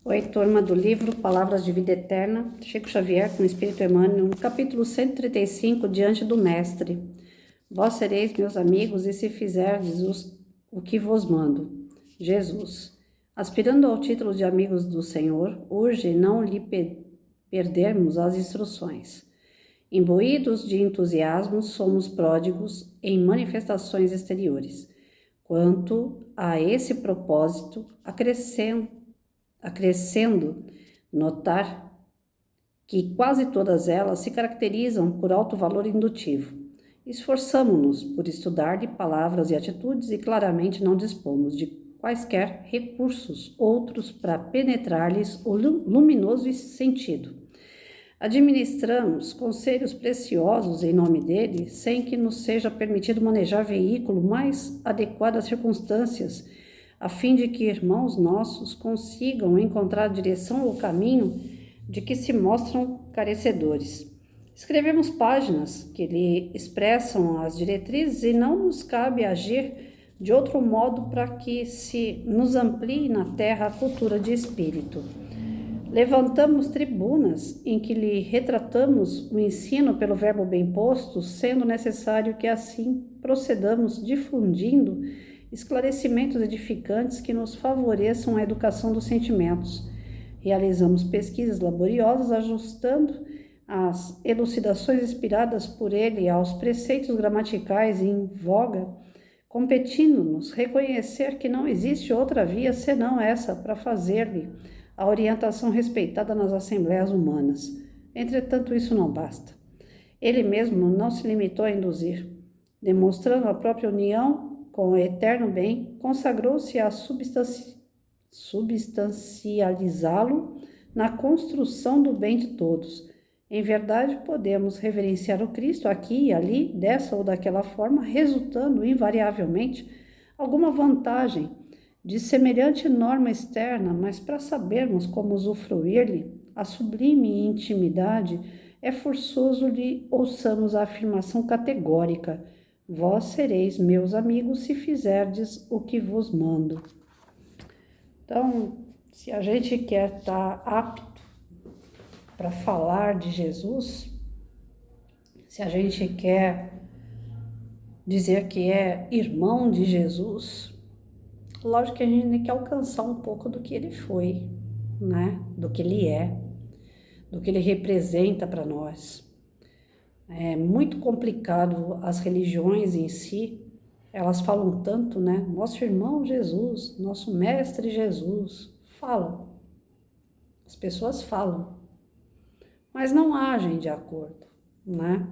Oi, turma do livro Palavras de Vida Eterna, Chico Xavier com o Espírito Emmanuel, no capítulo 135, diante do Mestre. Vós sereis meus amigos e se fizerdes o que vos mando. Jesus. Aspirando ao título de amigos do Senhor, urge não lhe perdermos as instruções. Imbuídos de entusiasmo, somos pródigos em manifestações exteriores. Quanto a esse propósito, acrescendo notar que quase todas elas se caracterizam por alto valor indutivo. Esforçamo-nos por estudar de palavras e atitudes e claramente não dispomos de quaisquer recursos outros para penetrar-lhes o luminoso sentido. Administramos conselhos preciosos em nome dele, sem que nos seja permitido manejar veículo mais adequado às circunstâncias, a fim de que irmãos nossos consigam encontrar a direção ou caminho de que se mostram carecedores. Escrevemos páginas que lhe expressam as diretrizes e não nos cabe agir de outro modo para que se nos amplie na terra a cultura de espírito. Levantamos tribunas em que lhe retratamos o ensino pelo verbo bem posto, sendo necessário que assim procedamos difundindo esclarecimentos edificantes que nos favoreçam a educação dos sentimentos. Realizamos pesquisas laboriosas, ajustando as elucidações inspiradas por ele aos preceitos gramaticais em voga, competindo-nos reconhecer que não existe outra via senão essa para fazer-lhe a orientação respeitada nas assembleias humanas. Entretanto, isso não basta. Ele mesmo não se limitou a induzir. Demonstrando a própria união com o eterno bem, consagrou-se a substancializá-lo na construção do bem de todos. Em verdade, podemos reverenciar o Cristo aqui e ali, dessa ou daquela forma, resultando invariavelmente alguma vantagem de semelhante norma externa, mas para sabermos como usufruir-lhe, a sublime intimidade, é forçoso lhe ouçamos a afirmação categórica: vós sereis meus amigos se fizerdes o que vos mando. Então, se a gente quer estar apto para falar de Jesus, se a gente quer dizer que é irmão de Jesus, lógico que a gente tem que alcançar um pouco do que ele foi, né? Do que ele é, do que ele representa para nós. É muito complicado as religiões em si, elas falam tanto, né? Nosso irmão Jesus, nosso mestre Jesus, falam. As pessoas falam, mas não agem de acordo, né?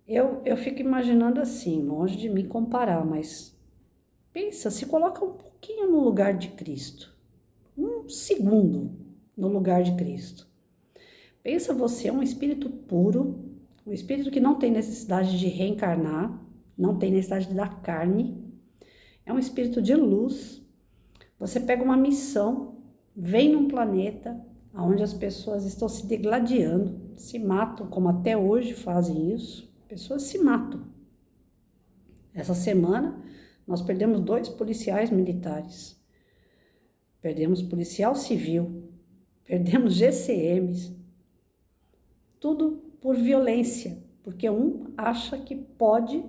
Eu fico imaginando assim, longe de me comparar, mas pensa, se coloca um pouquinho no lugar de Cristo, um segundo no lugar de Cristo. Pensa, você é um espírito puro, um espírito que não tem necessidade de reencarnar, não tem necessidade da carne, é um espírito de luz. Você pega uma missão, vem num planeta onde as pessoas estão se degladiando, se matam, como até hoje fazem isso, pessoas se matam. Essa semana nós perdemos 2 policiais militares, perdemos policial civil, perdemos GCMs, tudo por violência, porque um acha que pode,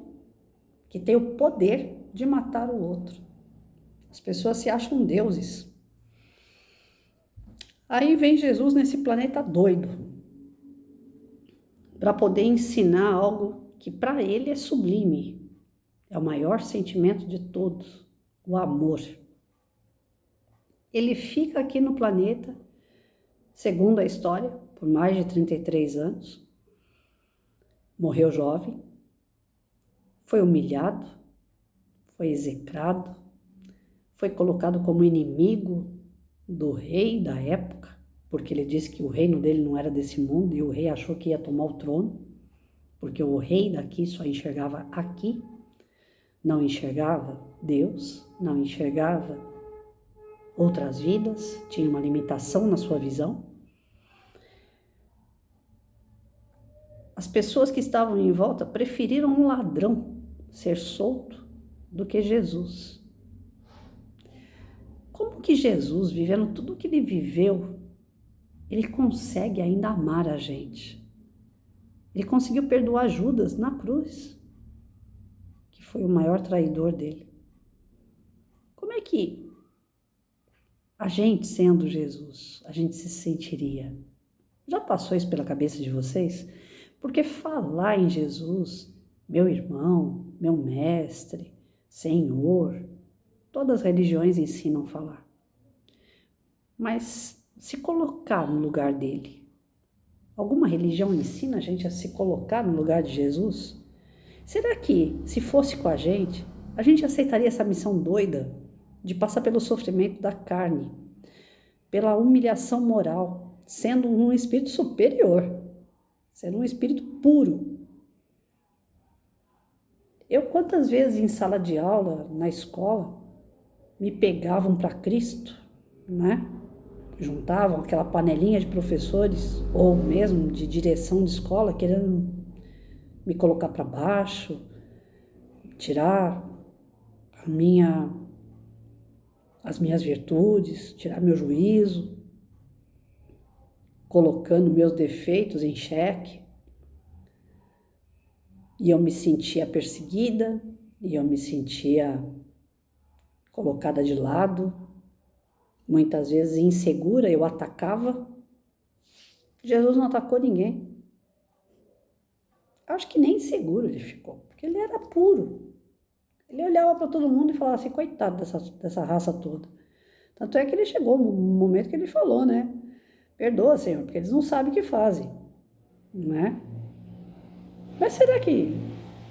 que tem o poder de matar o outro. As pessoas se acham deuses. Aí vem Jesus nesse planeta doido, para poder ensinar algo que para ele é sublime, é o maior sentimento de todos, o amor. Ele fica aqui no planeta, segundo a história, por mais de 33 anos, morreu jovem, foi humilhado, foi execrado, foi colocado como inimigo do rei da época, porque ele disse que o reino dele não era desse mundo e o rei achou que ia tomar o trono, porque o rei daqui só enxergava aqui, não enxergava Deus, não enxergava outras vidas, tinha uma limitação na sua visão. As pessoas que estavam em volta preferiram um ladrão ser solto do que Jesus. Como Como que Jesus, vivendo tudo o que ele viveu, ele consegue ainda amar a gente? Ele conseguiu perdoar Judas na cruz, que foi o maior traidor dele. Como é que a gente, sendo Jesus, a gente se sentiria? Já passou isso pela cabeça de vocês? Porque falar em Jesus, meu irmão, meu mestre, Senhor, todas as religiões ensinam a falar. Mas se colocar no lugar dele. Alguma religião ensina a gente a se colocar no lugar de Jesus? Será que, se fosse com a gente aceitaria essa missão doida de passar pelo sofrimento da carne, pela humilhação moral, sendo um espírito superior, sendo um espírito puro? Eu, quantas vezes em sala de aula, na escola, me pegavam para Cristo, né? Juntavam aquela panelinha de professores, ou mesmo de direção de escola, querendo me colocar para baixo, tirar as minhas virtudes, tirar meu juízo, colocando meus defeitos em xeque. E eu me sentia perseguida, e eu me sentia colocada de lado. Muitas vezes insegura, eu atacava. Jesus não atacou ninguém. Acho que nem inseguro ele ficou, porque ele era puro. Ele olhava para todo mundo e falava assim, coitado dessa raça toda. Tanto é que ele chegou no momento que ele falou, né? Perdoa, Senhor, porque eles não sabem o que fazem, né? Mas será que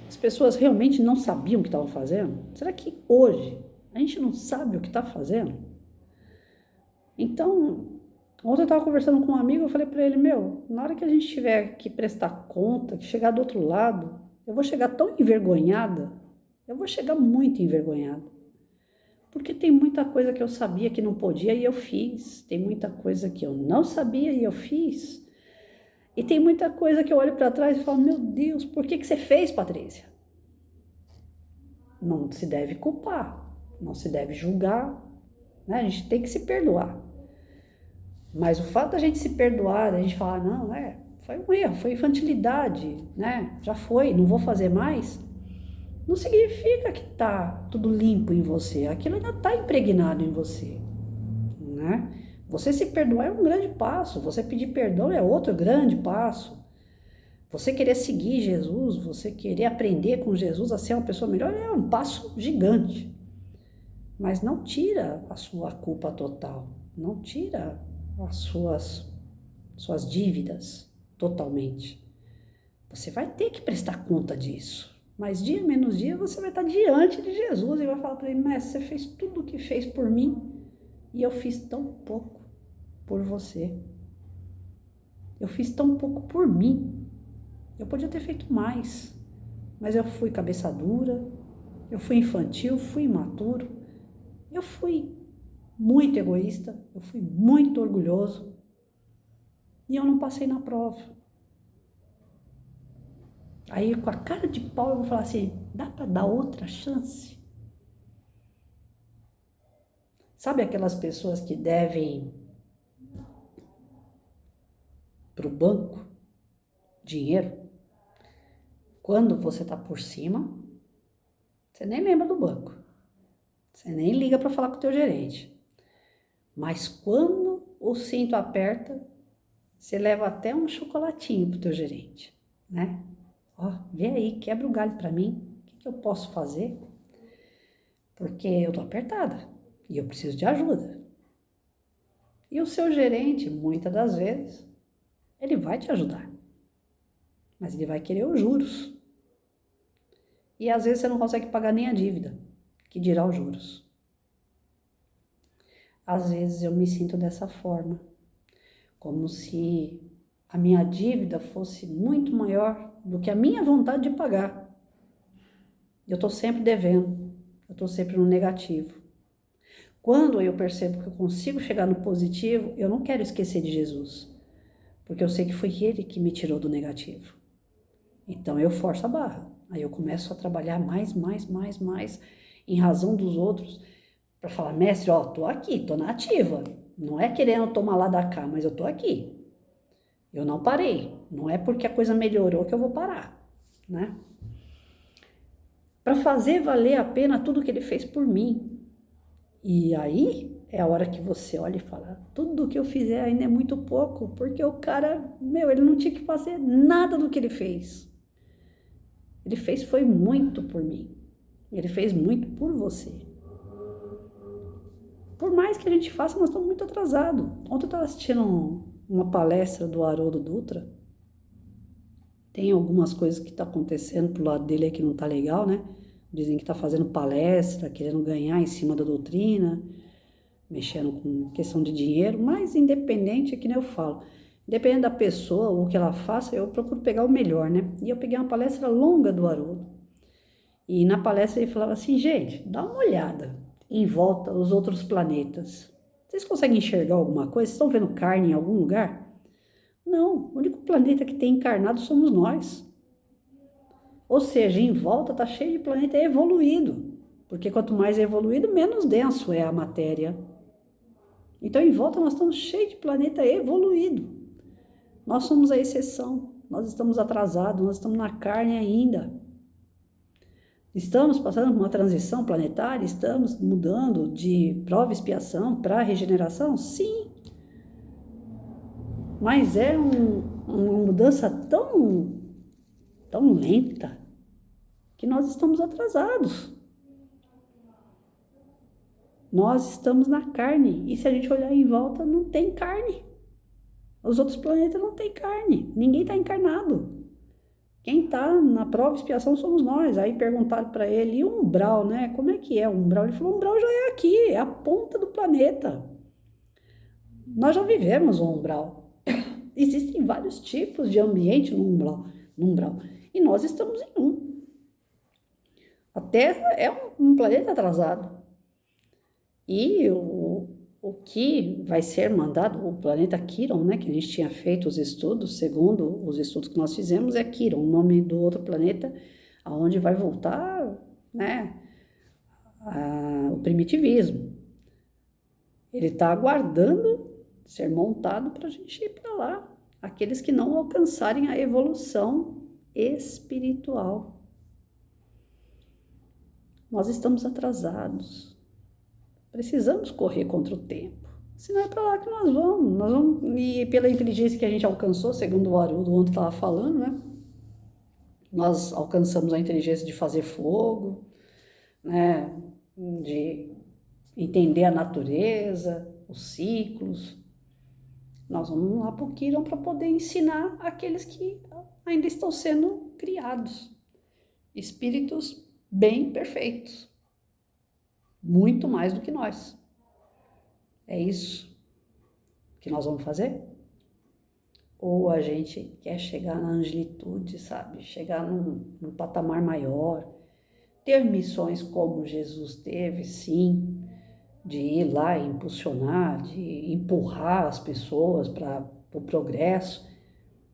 as pessoas realmente não sabiam o que estavam fazendo? Será que hoje a gente não sabe o que está fazendo? Então, ontem eu estava conversando com um amigo, eu falei para ele, na hora que a gente tiver que prestar conta, que chegar do outro lado, eu vou chegar tão envergonhada, eu vou chegar muito envergonhada. Porque tem muita coisa que eu sabia que não podia e eu fiz. Tem muita coisa que eu não sabia e eu fiz. E tem muita coisa que eu olho para trás e falo, meu Deus, por que você fez, Patrícia? Não se deve culpar, não se deve julgar, né? A gente tem que se perdoar. Mas o fato da gente se perdoar, da gente falar, não, foi um erro, foi infantilidade, né? Já foi, não vou fazer mais, não significa que tá tudo limpo em você. Aquilo ainda tá impregnado em você, né? Você se perdoar é um grande passo, você pedir perdão é outro grande passo. Você querer seguir Jesus, você querer aprender com Jesus a ser uma pessoa melhor é um passo gigante. Mas não tira a sua culpa total, não tira as suas dívidas totalmente. Você vai ter que prestar conta disso. Mas dia menos dia você vai estar diante de Jesus e vai falar para ele, mestre, você fez tudo o que fez por mim e eu fiz tão pouco por você. Eu fiz tão pouco por mim. Eu podia ter feito mais, mas eu fui cabeça dura, eu fui infantil, fui imaturo, eu fui muito egoísta, eu fui muito orgulhoso e eu não passei na prova. Aí, com a cara de pau, eu vou falar assim, dá para dar outra chance? Sabe aquelas pessoas que devem para o banco dinheiro? Quando você está por cima, você nem lembra do banco. Você nem liga para falar com o teu gerente. Mas quando o cinto aperta, você leva até um chocolatinho pro teu gerente, né? Ó, vê aí, quebra o galho para mim. O que eu posso fazer? Porque eu tô apertada e eu preciso de ajuda. E o seu gerente, muitas das vezes, ele vai te ajudar. Mas ele vai querer os juros. E às vezes você não consegue pagar nem a dívida, que dirá os juros. Às vezes eu me sinto dessa forma, como se a minha dívida fosse muito maior do que a minha vontade de pagar. Eu estou sempre devendo, eu estou sempre no negativo. Quando eu percebo que eu consigo chegar no positivo, eu não quero esquecer de Jesus, porque eu sei que foi Ele que me tirou do negativo. Então eu forço a barra, aí eu começo a trabalhar mais, em razão dos outros, para falar, mestre, ó, tô aqui, tô na ativa. Não é querendo tomar lá da cá, mas eu tô aqui. Eu não parei. Não é porque a coisa melhorou que eu vou parar, né? Para fazer valer a pena tudo que ele fez por mim. E aí é a hora que você olha e fala, tudo que eu fizer ainda é muito pouco, porque o cara, ele não tinha que fazer nada do que ele fez. Ele fez foi muito por mim. Ele fez muito por você. Por mais que a gente faça, nós estamos muito atrasados. Ontem eu estava assistindo uma palestra do Haroldo Dutra. Tem algumas coisas que estão acontecendo pro lado dele aí que não tá legal, né? Dizem que está fazendo palestra, querendo ganhar em cima da doutrina, mexendo com questão de dinheiro, mas independente, é que nem eu falo, independente da pessoa, o que ela faça, eu procuro pegar o melhor, né? E eu peguei uma palestra longa do Haroldo. E na palestra ele falava assim, gente, dá uma olhada em volta os outros planetas. Vocês conseguem enxergar alguma coisa? Vocês estão vendo carne em algum lugar? Não, o único planeta que tem encarnado somos nós. Ou seja, em volta está cheio de planeta evoluído, porque quanto mais evoluído, menos denso é a matéria. Então, em volta nós estamos cheios de planeta evoluído. Nós somos a exceção, nós estamos atrasados, nós estamos na carne ainda. Estamos passando por uma transição planetária, estamos mudando de prova e expiação para regeneração? Sim. Mas é uma mudança tão lenta que nós estamos atrasados. Nós estamos na carne. E se a gente olhar em volta, não tem carne. Os outros planetas não têm carne. Ninguém está encarnado. Quem está na prova e expiação somos nós. Aí perguntaram para ele, e o umbral, né? Como é que é o umbral? Ele falou, o umbral já é aqui, é a ponta do planeta. Nós já vivemos o umbral. Existem vários tipos de ambiente no umbral. E nós estamos em um. A Terra é um planeta atrasado. E o que vai ser mandado, o planeta Quiron, né, que a gente tinha feito os estudos, segundo os estudos que nós fizemos, é Quiron, o nome do outro planeta, aonde vai voltar, né, o primitivismo. Ele está aguardando ser montado para a gente ir para lá. Aqueles que não alcançarem a evolução espiritual. Nós estamos atrasados. Precisamos correr contra o tempo. Senão é para lá que nós vamos. E pela inteligência que a gente alcançou, segundo o Haroldo ontem estava falando, né? Nós alcançamos a inteligência de fazer fogo, né? De entender a natureza, os ciclos. Nós vamos lá para o Quiron para poder ensinar aqueles que ainda estão sendo criados. Espíritos bem perfeitos. Muito mais do que nós. É isso que nós vamos fazer? Ou a gente quer chegar na angelitude, sabe? Chegar num patamar maior, ter missões como Jesus teve, sim, de ir lá e impulsionar, de empurrar as pessoas para o progresso,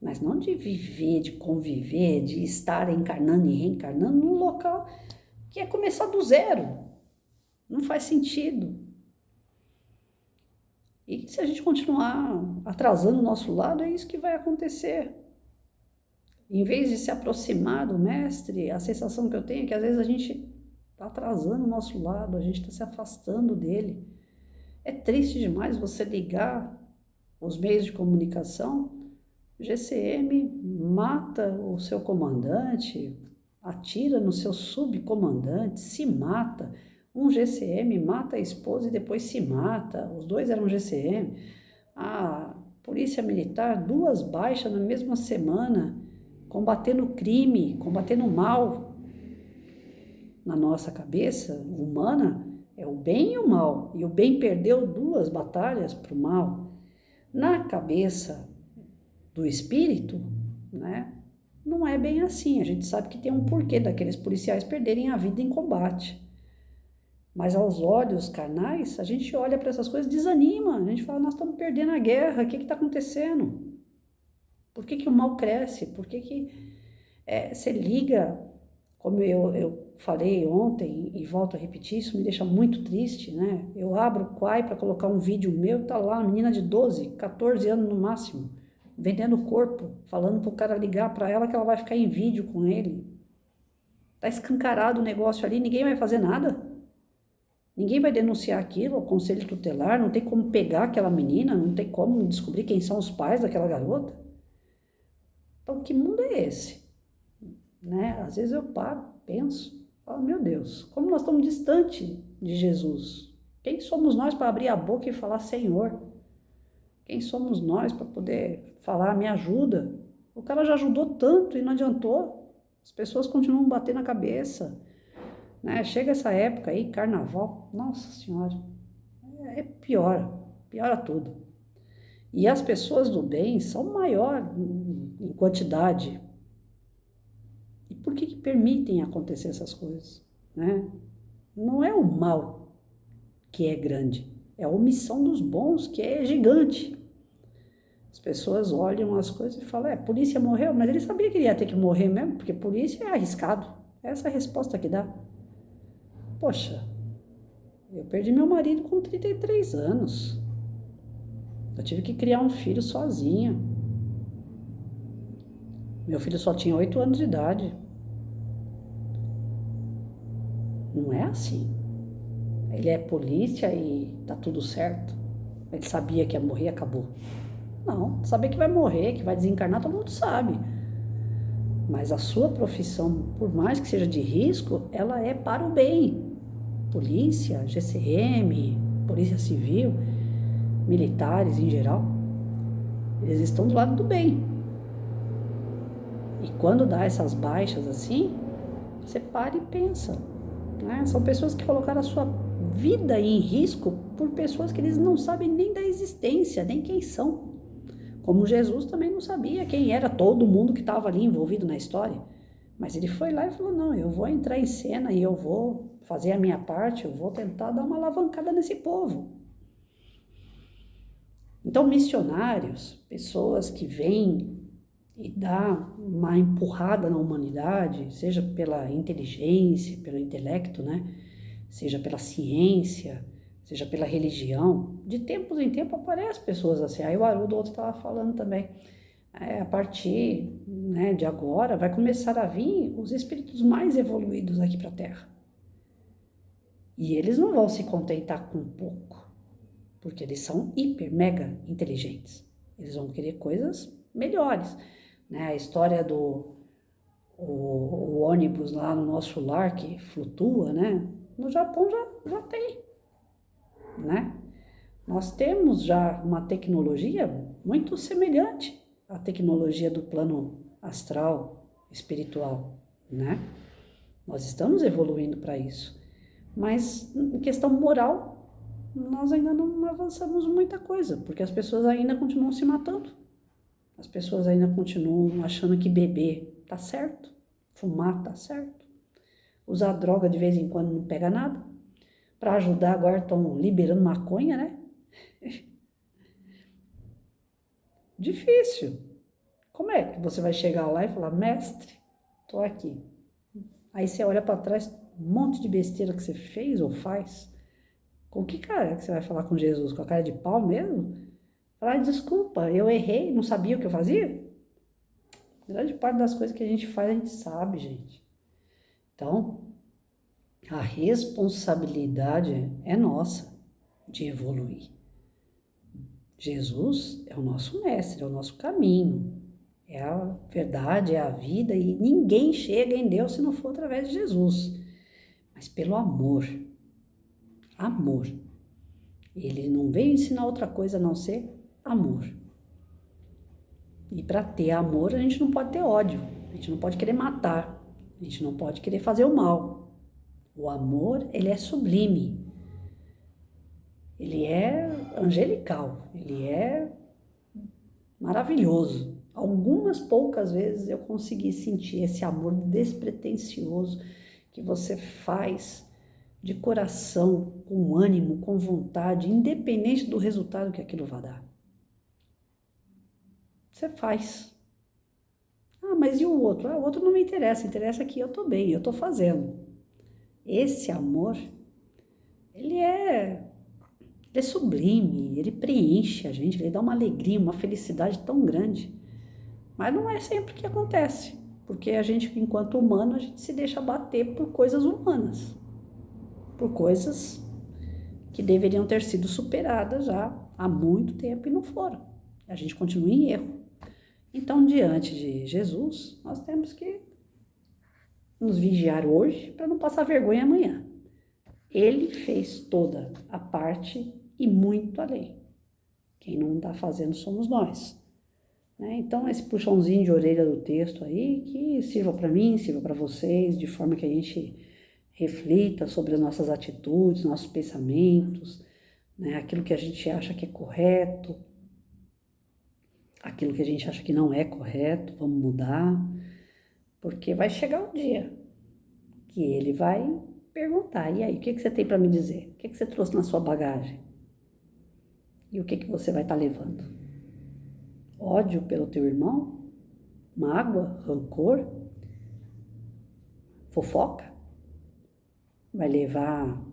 mas não de viver, de conviver, de estar encarnando e reencarnando num local que é começar do zero. Não faz sentido. E se a gente continuar atrasando o nosso lado, é isso que vai acontecer. Em vez de se aproximar do mestre, a sensação que eu tenho é que às vezes a gente está atrasando o nosso lado, a gente está se afastando dele. É triste demais você ligar os meios de comunicação, o GCM mata o seu comandante, atira no seu subcomandante, se mata. Um GCM mata a esposa e depois se mata. Os dois eram GCM. A polícia militar, 2 baixas na mesma semana, combatendo o crime, combatendo o mal. Na nossa cabeça humana, é o bem e o mal. E o bem perdeu 2 batalhas para o mal. Na cabeça do espírito, né? Não é bem assim. A gente sabe que tem um porquê daqueles policiais perderem a vida em combate. Mas aos olhos carnais, a gente olha para essas coisas e desanima. A gente fala, nós estamos perdendo a guerra, o que está acontecendo? Por que o mal cresce? Por que você liga, como eu falei ontem e volto a repetir, isso me deixa muito triste, né? Eu abro o Quai para colocar um vídeo meu, tá lá, uma menina de 12, 14 anos no máximo, vendendo o corpo, falando pro cara ligar para ela que ela vai ficar em vídeo com ele. Tá escancarado o negócio ali, ninguém vai fazer nada. Ninguém vai denunciar aquilo ao conselho tutelar, não tem como pegar aquela menina, não tem como descobrir quem são os pais daquela garota. Então, que mundo é esse? Né? Às vezes eu paro, penso, falo, meu Deus, como nós estamos distante de Jesus? Quem somos nós para abrir a boca e falar Senhor? Quem somos nós para poder falar me ajuda? O cara já ajudou tanto e não adiantou. As pessoas continuam batendo na cabeça. Né? Chega essa época aí, carnaval, nossa senhora, piora tudo. E as pessoas do bem são maior em quantidade. E por que permitem acontecer essas coisas? Né? Não é o mal que é grande, é a omissão dos bons que é gigante. As pessoas olham as coisas e falam, polícia morreu, mas ele sabia que ele ia ter que morrer mesmo, porque polícia é arriscado. Essa é a resposta que dá. Poxa, eu perdi meu marido com 33 anos. Eu tive que criar um filho sozinha. Meu filho só tinha 8 anos de idade. Não é assim. Ele é polícia e tá tudo certo. Ele sabia que ia morrer e acabou. Não, saber que vai morrer, que vai desencarnar, todo mundo sabe. Mas a sua profissão, por mais que seja de risco, ela é para o bem. Polícia, GCM, Polícia Civil, militares em geral, eles estão do lado do bem. E quando dá essas baixas assim, você para e pensa. Né? São pessoas que colocaram a sua vida em risco por pessoas que eles não sabem nem da existência, nem quem são. Como Jesus também não sabia quem era todo mundo que estava ali envolvido na história. Mas ele foi lá e falou, não, eu vou entrar em cena e eu vou fazer a minha parte, eu vou tentar dar uma alavancada nesse povo. Então, missionários, pessoas que vêm e dão uma empurrada na humanidade, seja pela inteligência, pelo intelecto, né? Seja pela ciência, seja pela religião, de tempos em tempo aparecem pessoas assim. Aí o Haroldo outro estava falando também, a partir, né, de agora vai começar a vir os espíritos mais evoluídos aqui para a Terra. E eles não vão se contentar com pouco, porque eles são hiper, mega inteligentes. Eles vão querer coisas melhores. Né? A história do o ônibus lá no nosso lar que flutua, né? No Japão já tem, né? Nós temos já uma tecnologia muito semelhante à tecnologia do plano astral, espiritual, né? Nós estamos evoluindo para isso. Mas em questão moral, nós ainda não avançamos muita coisa, porque as pessoas ainda continuam se matando. As pessoas ainda continuam achando que beber tá certo, fumar tá certo, usar droga de vez em quando não pega nada. Para ajudar, agora estão liberando maconha, né? Difícil. Como é que você vai chegar lá e falar, mestre, tô aqui. Aí você olha para trás, um monte de besteira que você fez ou faz. Com que cara que você vai falar com Jesus? Com a cara de pau mesmo? Falar, desculpa, eu errei, não sabia o que eu fazia? Grande parte das coisas que a gente faz, a gente sabe, gente. Então, a responsabilidade é nossa de evoluir. Jesus é o nosso mestre, é o nosso caminho, é a verdade, é a vida, e ninguém chega em Deus se não for através de Jesus. Mas pelo amor. Amor. Ele não veio ensinar outra coisa a não ser amor. E para ter amor, a gente não pode ter ódio, a gente não pode querer matar, a gente não pode querer fazer o mal. O amor, ele é sublime, ele é angelical, ele é maravilhoso. Algumas poucas vezes eu consegui sentir esse amor despretensioso que você faz de coração, com ânimo, com vontade, independente do resultado que aquilo vai dar. Você faz. Ah, mas e o outro? Ah, o outro não me interessa, interessa que eu tô bem, eu tô fazendo. Esse amor, ele é sublime, ele preenche a gente, ele dá uma alegria, uma felicidade tão grande. Mas não é sempre que acontece, porque a gente, enquanto humano, a gente se deixa bater por coisas humanas, por coisas que deveriam ter sido superadas já há muito tempo e não foram. A gente continua em erro. Então, diante de Jesus, nós temos que nos vigiar hoje para não passar vergonha amanhã. Ele fez toda a parte e muito além. Quem não está fazendo somos nós. Então, esse puxãozinho de orelha do texto aí, que sirva para mim, sirva para vocês, de forma que a gente reflita sobre as nossas atitudes, nossos pensamentos, aquilo que a gente acha que é correto, aquilo que a gente acha que não é correto, vamos mudar, porque vai chegar um dia que ele vai perguntar, e aí, o que você tem para me dizer? O que você trouxe na sua bagagem? E o que você vai estar levando? Ódio pelo teu irmão? Mágoa? Rancor? Fofoca? Vai levar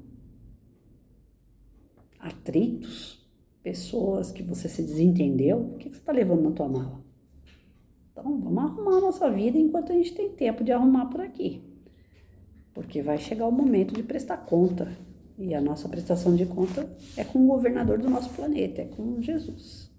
atritos? Pessoas que você se desentendeu? O que você está levando na tua mala? Então, vamos arrumar a nossa vida enquanto a gente tem tempo de arrumar por aqui. Porque vai chegar o momento de prestar conta. E a nossa prestação de conta é com o governador do nosso planeta, é com Jesus.